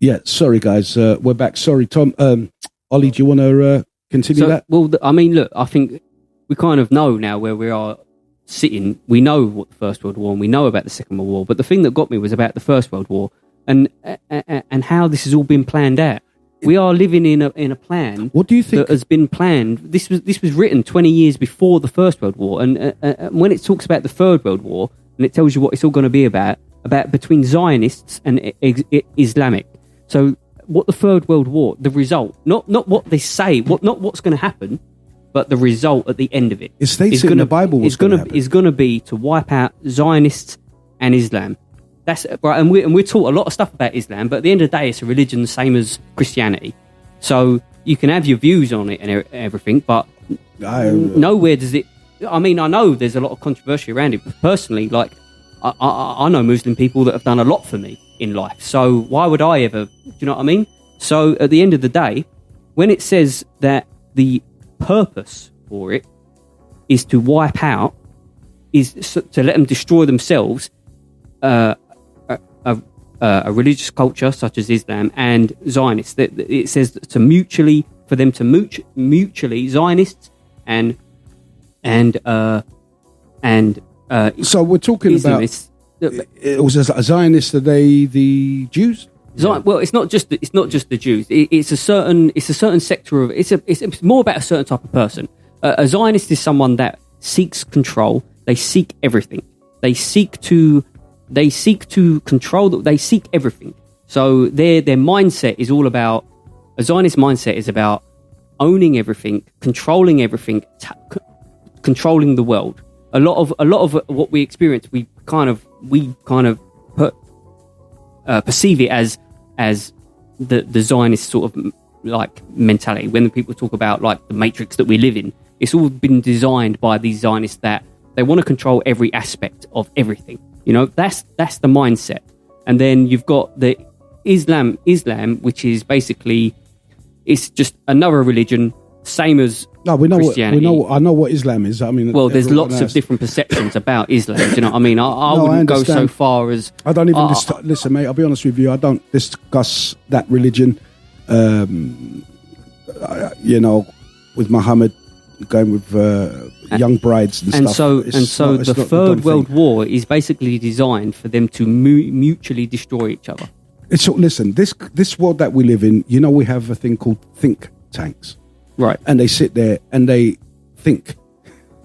Yeah, sorry guys, we're back. Sorry, Tom. Ollie, do you want to continue that? Well, I mean, look, I think we kind of know now where we are sitting. We know what the First World War and we know about the Second World War, but the thing that got me was about the First World War and how this has all been planned out. We are living in a plan. What do you think that has been planned? This was written 20 years before the First World War, and when it talks about the Third World War and it tells you what it's all going to be about between Zionists and Islamic. So what the Third World War, the result, not what they say, not what's going to happen, but the result at the end of it. It states in the Bible is going to be to wipe out Zionists and Islam. That's right, and we're taught a lot of stuff about Islam, but at the end of the day, it's a religion the same as Christianity. So you can have your views on it and everything, but nowhere does it. I mean, I know there's a lot of controversy around it, but personally, like I know Muslim people that have done a lot for me in life. So why would I ever? Do you know what I mean? So at the end of the day, when it says that the purpose for it is to wipe out, is to let them destroy themselves, a religious culture such as Islam and Zionists. That it says to mutually Zionists and so we're talking Islamists, it was a Zionist. Are they the Jews? Well, it's not just the Jews. It's a certain sector of it's more about a certain type of person. A Zionist is someone that seeks control. They seek everything. They seek to control. They seek everything. So their mindset is all about, a Zionist mindset is about owning everything, controlling everything, controlling the world. A lot of what we experience, we kind of perceive it as the Zionist sort of like mentality. When people talk about like the matrix that we live in, it's all been designed by these Zionists that they want to control every aspect of everything. You know, that's the mindset. And then you've got the Islam, which is basically, it's just another religion, same as Christianity. I know what Islam is. I mean, well, there's lots of different perceptions about Islam. Do you know what I mean? I wouldn't go so far as... I don't even... listen, mate, I'll be honest with you. I don't discuss that religion, with Muhammad, going with young brides and stuff. So the Third World War is basically designed for them to mutually destroy each other. Listen, this world that we live in, you know, we have a thing called think tanks. Right. And they sit there and they think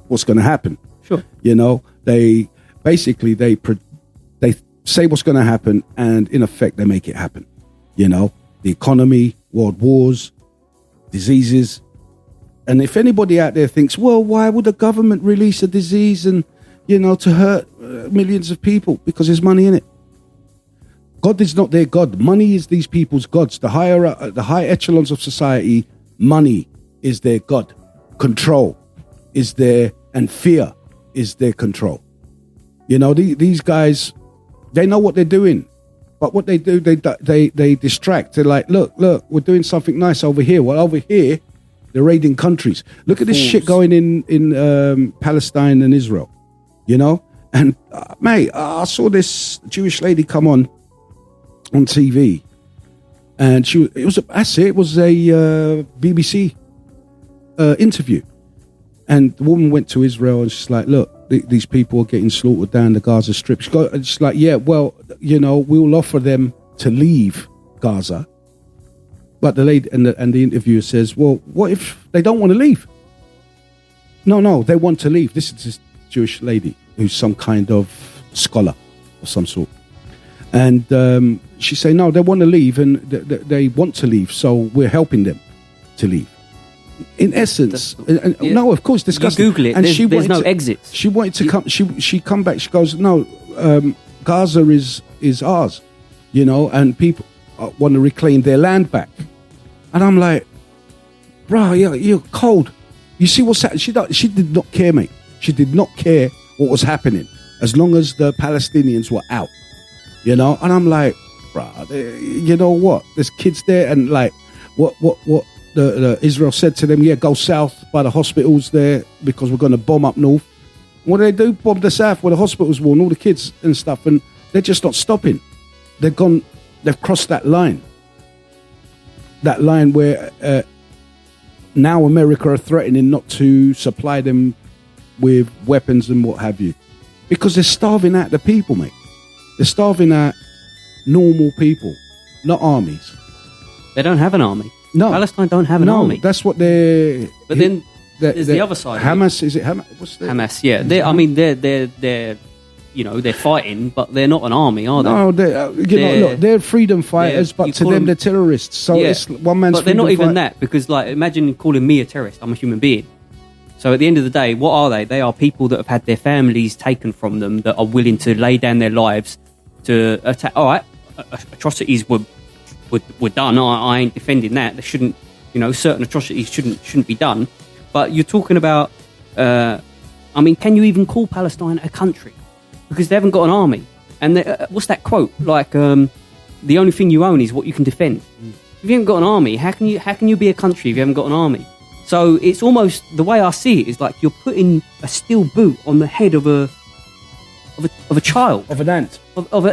what's going to happen. Sure. You know, they basically, they say what's going to happen and in effect they make it happen. You know, the economy, world wars, diseases. And if anybody out there thinks, well, why would the government release a disease and, you know, to hurt millions of people? Because there's money in it. God is not their God. Money is these people's gods. The high echelons of society, money is their God. Control is their, and fear is their control. You know, these guys, they know what they're doing. But what they do, they distract. They're like, look, we're doing something nice over here. Well, over here, they're raiding countries. Look at this shit going in Palestine and Israel, you know? And, mate, I saw this Jewish lady come on TV. And it was a BBC interview. And the woman went to Israel and she's like, look, these people are getting slaughtered down the Gaza Strip. She's like, yeah, well, you know, we'll offer them to leave Gaza. But the lady and the interviewer says, well, what if they don't want to leave? No, they want to leave. This is this Jewish lady who's some kind of scholar of some sort. And she say, no, they want to leave and they want to leave. So we're helping them to leave. In essence, no, of course, disgusting. You Google it, and there's no exits. She wanted to come. She come back. She goes, no, Gaza is ours, you know, and people want to reclaim their land back. And I'm like, bro, you're cold. You see what's happening? She did not care, mate. She did not care what was happening as long as the Palestinians were out, you know. And I'm like, bro, you know what? There's kids there, and like, what the Israel said to them, yeah, go south by the hospitals there because we're going to bomb up north. What do? Bomb the south where the hospitals were and all the kids and stuff, and they're just not stopping. They've crossed that line. that line where now America are threatening not to supply them with weapons and what have you, because they're starving out the people, mate. They're starving out normal people, not armies. They don't have an army. No, Palestine don't have an army. That's what they're. But then there's the other side. Hamas, is it Hamas? What's the Hamas? Yeah, they're they're fighting, but they're not an army, are they? No, they're freedom fighters, but to them they're terrorists. So it's one man's. But they're not even that, because like, imagine calling me a terrorist. I'm a human being. So at the end of the day, what are they? They are people that have had their families taken from them, that are willing to lay down their lives to attack. All right, atrocities were done. I ain't defending that. They shouldn't, certain atrocities shouldn't be done. But you're talking about, can you even call Palestine a country? Because they haven't got an army. And what's that quote? Like, the only thing you own is what you can defend. If you haven't got an army, how can you be a country if you haven't got an army? So it's almost, the way I see it is like you're putting a steel boot on the head of a child, of an ant, of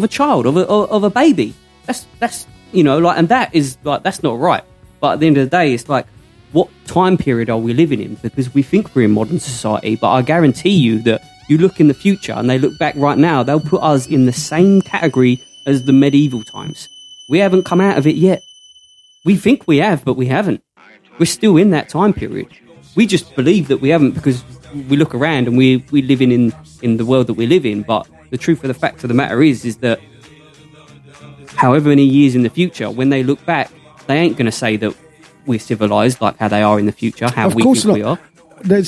a child, of a baby. That's and that is like, that's not right. But at the end of the day, it's like, what time period are we living in? Because we think we're in modern society, but I guarantee you that you look in the future and they look back right now, they'll put us in the same category as the medieval times. We haven't come out of it yet. We think we have, but we haven't. We're still in that time period. We just believe that we haven't because we look around and we live in the world that we live in. But the truth of the fact of the matter is that however many years in the future, when they look back, they ain't going to say that we're civilized like how they are in the future, how we think we are. The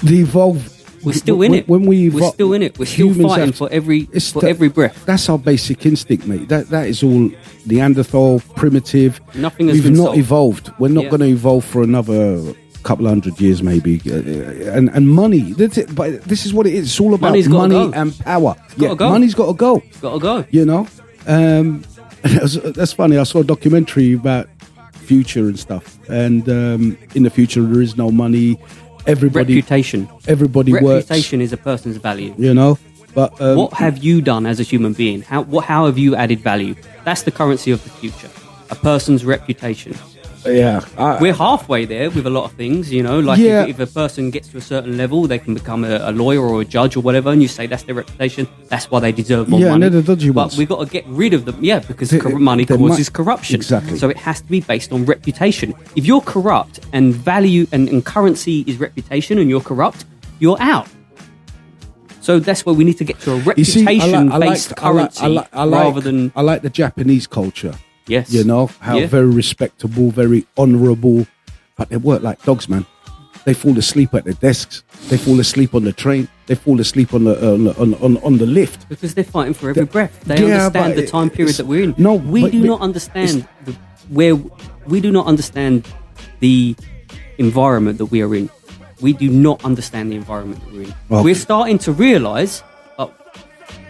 evolve. We're still in it. When we evolve, we're still in it. We're still fighting for every breath. That's our basic instinct, mate. That is all Neanderthal, primitive. Nothing has We've been not solved. Evolved. We're not going to evolve for another couple of 100 years, maybe. And money. But this is what it is. It's all about money and power. Money's got to go. It's got to go. That's funny. I saw a documentary about future and stuff, and in the future there is no money. Everybody works. Reputation is a person's value. But what have you done as a human being? How have you added value? That's the currency of the future. A person's reputation. We're halfway there with a lot of things, if a person gets to a certain level, they can become a lawyer or a judge or whatever, and you say that's their reputation, that's why they deserve more money. The dodgy ones. But we've got to get rid of them, because money causes corruption. Exactly. So it has to be based on reputation. If you're corrupt and value and currency is reputation and you're corrupt, you're out. So that's why we need to get to a reputation-based currency rather than... I like the Japanese culture. Yes. How very respectable, very honourable, but they work like dogs, man. They fall asleep at their desks. They fall asleep on the train. They fall asleep on the lift. Because they're fighting for every breath. They understand the time period that we're in. No, we do not understand the environment that we are in. We do not understand the environment that we're in. Okay. We're starting to realise,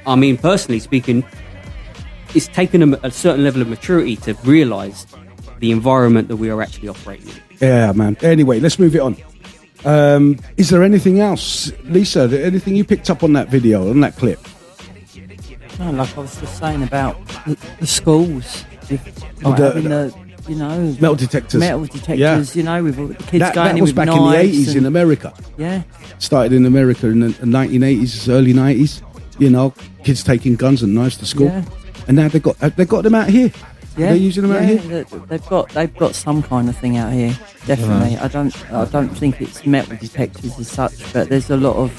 personally speaking, it's taken a certain level of maturity to realise the environment that we are actually operating in. Yeah, man. Anyway, let's move it on. Is there anything else, Lisa? Anything you picked up on that video, on that clip? No, like I was just saying about the schools. Metal detectors. With all the kids going in with knives. That was back in the 80s in America. Yeah. Started in America in the 1980s, early 90s. Kids taking guns and knives to school. Yeah. And now they've got them out here. Yeah, they're using them out here. They've got some kind of thing out here. Definitely. I don't think it's metal detectors as such, but there's a lot of.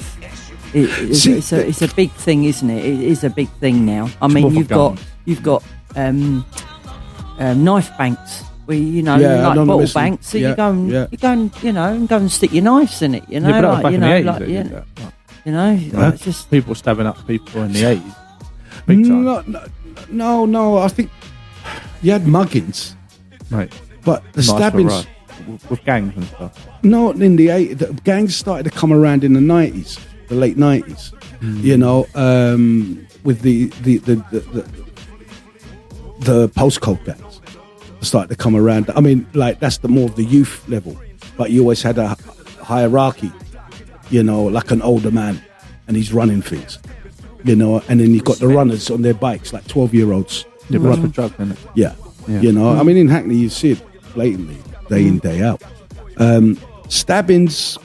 It's a big thing, isn't it? It is a big thing now. I mean, you've got knife banks where like bottle banks. So you go and stick your knives in it. It's just people stabbing up people in the 80s. Big time. No. I think you had muggings, right? But the stabbings with gangs and stuff. No, in the 80s, the gangs started to come around in the 90s, the late 90s. With the postcode gangs started to come around. I mean, like that's the more of the youth level, but you always had a hierarchy. Like an older man, and he's running things. you know, and then you've got the runners on their bikes, like 12-year-olds. Yeah, but that's a drug, isn't it? Yeah. Yeah. You know, I mean, in Hackney, you see it blatantly, day in, day out. Stabbings,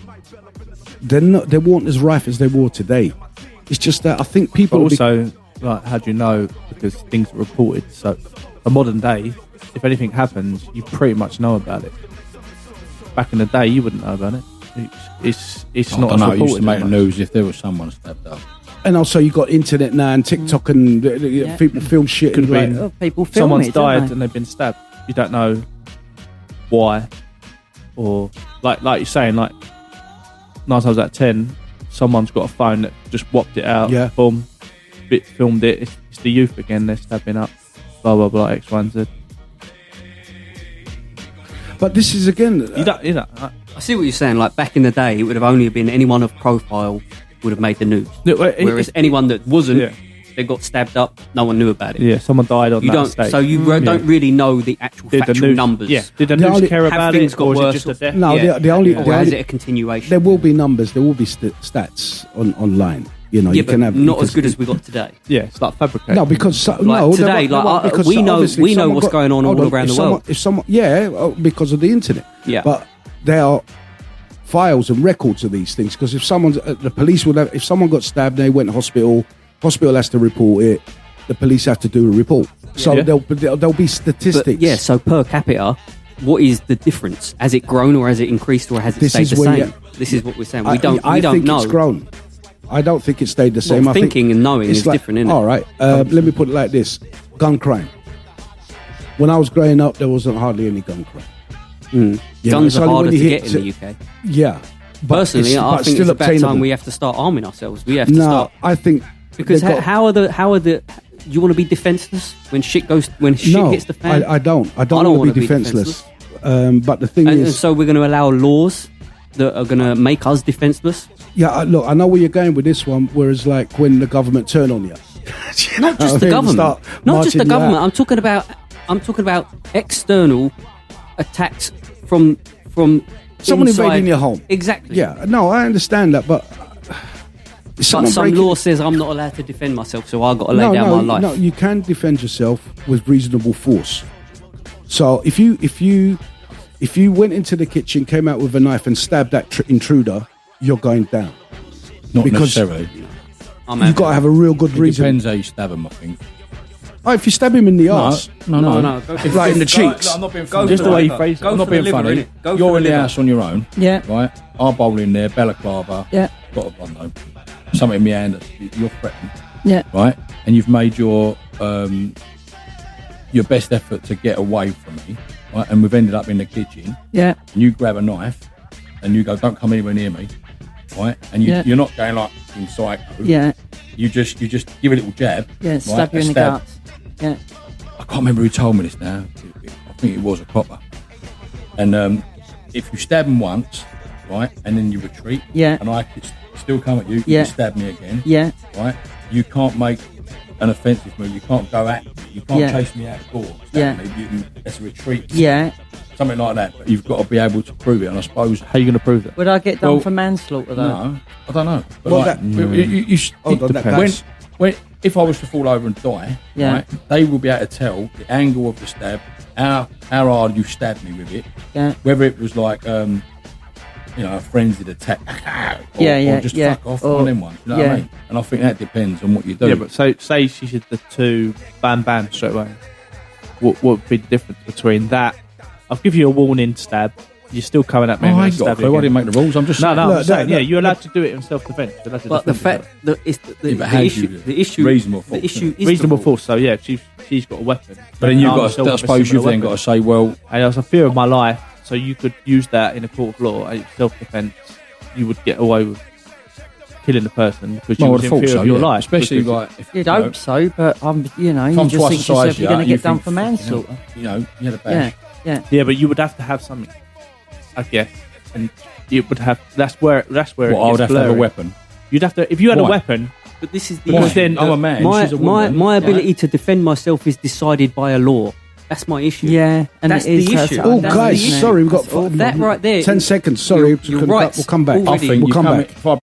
they weren't as rife as they were today. It's just that I think people... But also, like, how do you know? Because things are reported. So, a modern day, if anything happens, you pretty much know about it. Back in the day, you wouldn't know about it. It's not as I reported. used to make the anymore. news if there was someone stabbed up. And also, you got internet now and TikTok and people film shit. Could And have like, been People film someone's it, don't died they? and they've been stabbed. You don't know why, or like you're saying, like 9 times out of 10, someone's got a phone that just whopped it out. Yeah. Boom, filmed it. It's the youth again. They're stabbing up. Blah blah blah. X, Y, and Z. but this is again... You don't. I see what you're saying. Like back in the day, it would have only been anyone of profile would have made the news. Whereas anyone that wasn't, they got stabbed up. No one knew about it. Yeah, someone died on You that don't. estate. So you don't really know the actual Did the factual news, numbers. Yeah. Did the The news only- care have about things it, got or was it worse just a death? No, Yeah. the only... Or the is only it a continuation? there will be numbers, there will be stats online. You know, yeah, you but can have... not you as can- good as we got today. Yeah, it's like fabricated. No, because Like no, today, because we know obviously we know someone what's going on all around if the someone- world. If someone, because of the internet. Yeah. But there are files and records of these things. Because if someone's, the police would have, if someone got stabbed, they went to hospital has to report it. The police have to do a report. So Yeah. there'll be statistics. But yeah, so per capita, what is the difference? Has it grown or has it increased or has it This stayed is the where same? you- This is what we're saying. I We don't think know. it's grown. I don't think it stayed the same. Well, I think thinking and knowing it's is different, isn't it? All right. Let me put it like this: gun crime. When I was growing up, there wasn't hardly any gun crime. You know, Guns it's are only harder when to you get hit in the UK. Yeah. But Personally, I but think still it's about obtainable. time we have to start arming ourselves. We have to No, start I think because they've got- how are the do you want to be defenseless when shit no, hits the fan? I don't. I don't don't want wanna to be be defenseless. But the thing and is, so we're going to allow laws that are going to make us defenseless. yeah, look, I know where you're going with this one. Whereas, like when the government turn on you, Not just I the mean, government. start Not just the marching you government. out. I'm talking about external attacks from Someone inside. invading your home. Exactly. Yeah, no, I understand that, but But someone some breaking- law says I'm not allowed to defend myself, so I've got to lay down my life. No, you can defend yourself with reasonable force. So if you went into the kitchen, came out with a knife, and stabbed that intruder, you're going down. Not Because- necessarily. You've got to have a real good It reason. depends how you stab them, I think. Oh, if you stab him in the arse, No. Go If Like in the go- cheeks. I'm not being funny. Just the way you phrase it. Go I'm not for being the liver, funny. innit? Go for You're the in the liver. house on your own, Yeah. right? I bowl in there, balaclava. Yeah. Got a one though. Something in my hand that you're threatened, Yeah. right? And you've made your best effort to get away from me, right? And we've ended up in the kitchen. Yeah. And you grab a knife, and you go, "Don't come anywhere near me," right? And Yeah. you're not going like in psycho. Yeah. You just give a little jab. Yeah. right? Stab you A in the stab. guts. Yeah. I can't remember who told me this now. I think it was a copper. And if you stab him once, right, and then you retreat, Yeah. and I could still come at you, Yeah. you can stab me again, Yeah. right? You can't make an offensive move. You can't go at me. You can't Yeah. chase me out the door. Stab Yeah. me. That's a retreat. Yeah. Something like that. But you've got to be able to prove it. And I suppose, How are you going to prove that? Would I get done Well, for manslaughter though? no, I don't know. But Well, like, that- hold on, that- when if I was to fall over and die, Yeah. right, they will be able to tell the angle of the stab, how hard you stabbed me with it, Yeah. whether it was like a frenzied attack, or, Yeah, or just yeah. fuck off, Or- one of them ones. You know what yeah. I mean? And I think that depends on what you do. Yeah, but so say she did the two bam straight away. What would be the difference between that? I'll give you a warning stab. You're still coming at me. I and ain't got a stab clue. you I again. didn't make the rules. I'm just No, saying. I'm Look, just saying. that- Yeah, you're allowed to do it in self-defense. You're allowed to But the defend fact that it's Yeah, but the how issue, do you- the issue, reasonable force, the issue isn't is reasonable the- force. So yeah, she's got a weapon. But then you've I'm got still to, I with a suppose you've similar then got to weapon. say, well, And there's a fear of my life, so you could use that in a court of law. Self-defense, you would get away with killing the person because you well, I was would in have fear thought so, of your yeah. life. Especially because- like, if, You'd you know, hope so, but you if just I'm think twice to the yourself size you're going to you get done think, for manslaughter. You had a Yeah. bash. Yeah. Yeah, but you would have to have something, I guess, and you would have. That's where Well, it I would gets have to have a blurry. weapon. You'd have to if you had Why? a weapon. But this is the Because issue. then I'm a man. my she's a woman. my ability right? to defend myself is decided by a law. That's my issue. Yeah, and That's it is, the issue. Oh, that's guys, the issue. sorry, we've got That's all. That right there. 10 seconds. Sorry, You're we'll right. come back. I Already. think We'll you come come back. if I